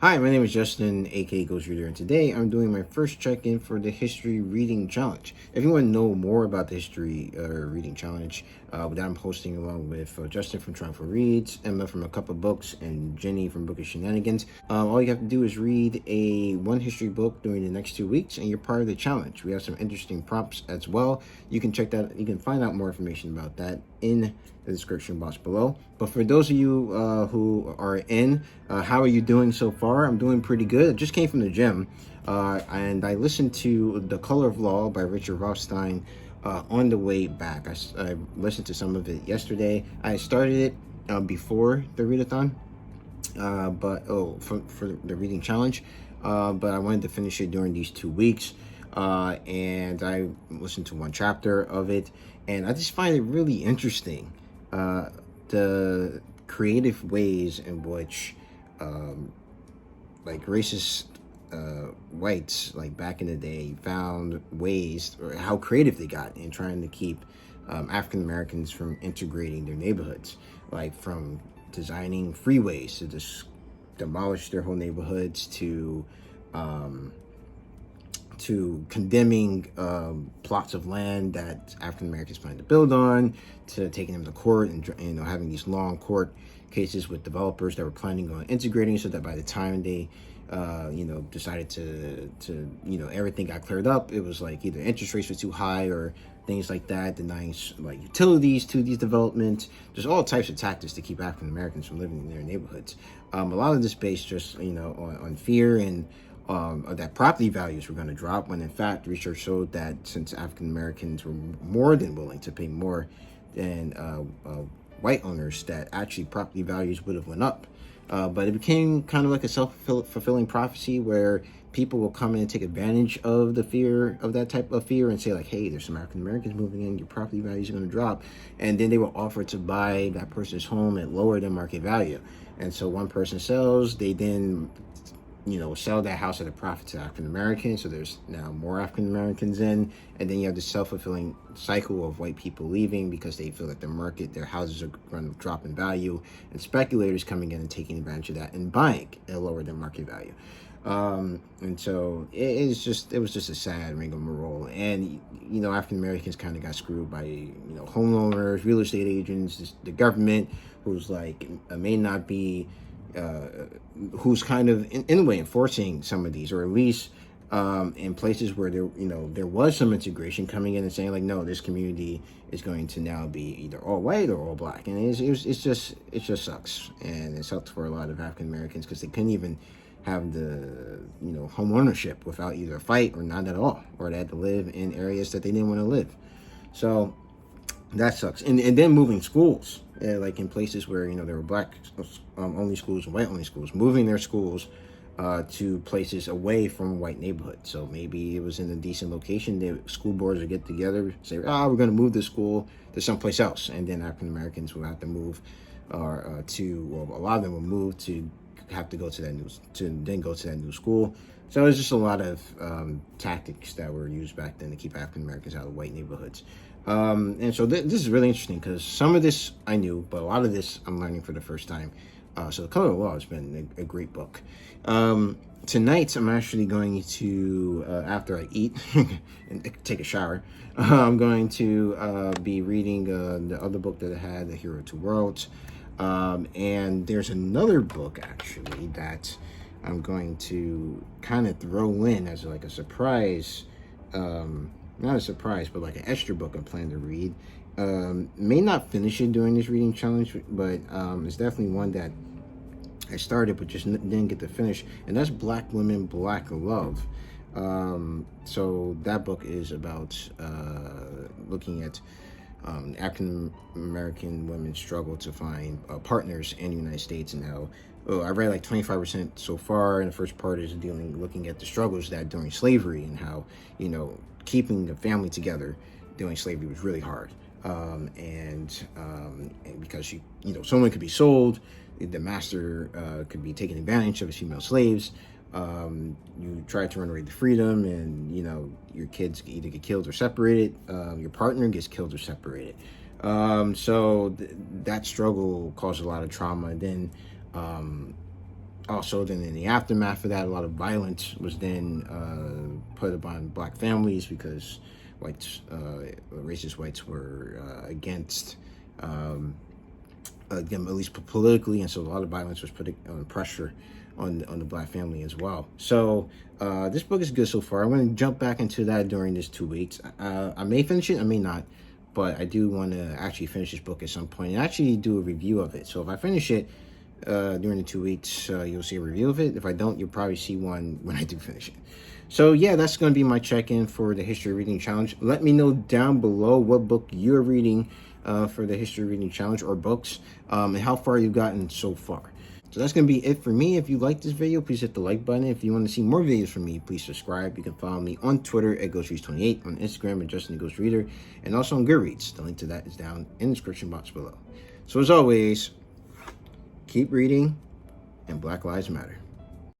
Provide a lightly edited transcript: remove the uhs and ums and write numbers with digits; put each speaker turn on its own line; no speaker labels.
Hi, my name is Justin, aka Ghost Reader, and today I'm doing my first check-in for the History Reading Challenge. If you want to know more about the History Reading Challenge, that I'm hosting along with Justin from Triumphal Reads, Emma from A Couple Books, and Jenny from Bookish Shenanigans, all you have to do is read one history book during the next 2 weeks, and you're part of the challenge. We have some interesting prompts as well. You can check that. You can find out more information about that in the description box below. But for those of you who are in, how are you doing so far? I'm doing pretty good. I just came from the gym, and I listened to The Color of Law by Richard Rothstein on the way back. I listened to some of it yesterday. I started it before the readathon, for the reading challenge, but I wanted to finish it during these 2 weeks. And I listened to one chapter of it, and I just find it really interesting, the creative ways in which like racist whites, like back in the day, found ways, or how creative they got in trying to keep African Americans from integrating their neighborhoods, like from designing freeways to just demolish their whole neighborhoods, to condemning plots of land that African Americans planned to build on, to taking them to court and having these long court cases with developers that were planning on integrating, so that by the time they decided to everything got cleared up, it was like either interest rates were too high or things like that, denying like utilities to these developments. There's all types of tactics to keep African Americans from living in their neighborhoods. A lot of this based just on fear and that property values were going to drop, when in fact research showed that since African Americans were more than willing to pay more than white owners, that actually property values would have went up. But it became kind of like a self-fulfilling prophecy, where people will come in and take advantage of the fear, of that type of fear, and say like, hey, there's some African Americans moving in, your property values are going to drop. And then they will offer to buy that person's home at lower than market value. And so one person sells, they then sell that house at a profit to African Americans, so there's now more African Americans in, and then you have this self-fulfilling cycle of white people leaving because they feel that their houses are going to drop in value, and speculators coming in and taking advantage of that and buying at lower than market value. And so it was just a sad rigmarole, and African Americans kind of got screwed by homeowners, real estate agents, the government, who's like may not be who's kind of in a way enforcing some of these, or at least in places where there was some integration, coming in and saying like, no, this community is going to now be either all white or all black. And it just sucks, and it sucks for a lot of African Americans, because they couldn't even have the home ownership without either a fight or not at all, or they had to live in areas that they didn't want to live. So that sucks. And then moving schools, like in places where there were black only schools and white only schools, moving their schools to places away from white neighborhoods. So maybe it was in a decent location, the school boards would get together, say, we're going to move the school to someplace else, and then African Americans will have to move, a lot of them will move to have to go to that new school. So there's just a lot of tactics that were used back then to keep African Americans out of white neighborhoods. And so this is really interesting, because some of this I knew, but a lot of this I'm learning for the first time. So The Color of Law has been a great book. Tonight I'm actually going to, after I eat and take a shower, I'm going to be reading the other book that I had, The Hero of Two Worlds. And there's another book actually that I'm going to kind of throw in as like a surprise, not a surprise, but like an extra book I plan to read. May not finish it during this reading challenge, but it's definitely one that I started but just didn't get to finish, and that's Black Women, Black Love. So that book is about looking at African American women's struggle to find partners in the United States, and how I read like 25% so far, and the first part is looking at the struggles that during slavery, and how keeping the family together during slavery was really hard, and because someone could be sold, the master could be taking advantage of his female slaves. You try to run away to freedom, and your kids either get killed or separated, your partner gets killed or separated. So that struggle caused a lot of trauma. And then Also, then in the aftermath of that, a lot of violence was then put upon black families because whites, racist whites, were against them, at least politically, and so a lot of violence was put pressure on the black family as well. So this book is good so far. I'm going to jump back into that during this 2 weeks. I may finish it, I may not, but I do want to actually finish this book at some point and actually do a review of it. So if I finish it during the 2 weeks, you'll see a review of it. If I don't, you'll probably see one when I do finish it. So yeah, that's going to be my check-in for the History Reading Challenge. Let me know down below what book you're reading for the History Reading Challenge, or books, and how far you've gotten so far. So that's going to be it for me. If you like this video, please hit the like button. If you want to see more videos from me, please subscribe. You can follow me on Twitter at GhostReads28, on Instagram at Justin the Ghost Reader, and also on Goodreads. The link to that is down in the description box below. So as always, keep reading, and Black Lives Matter.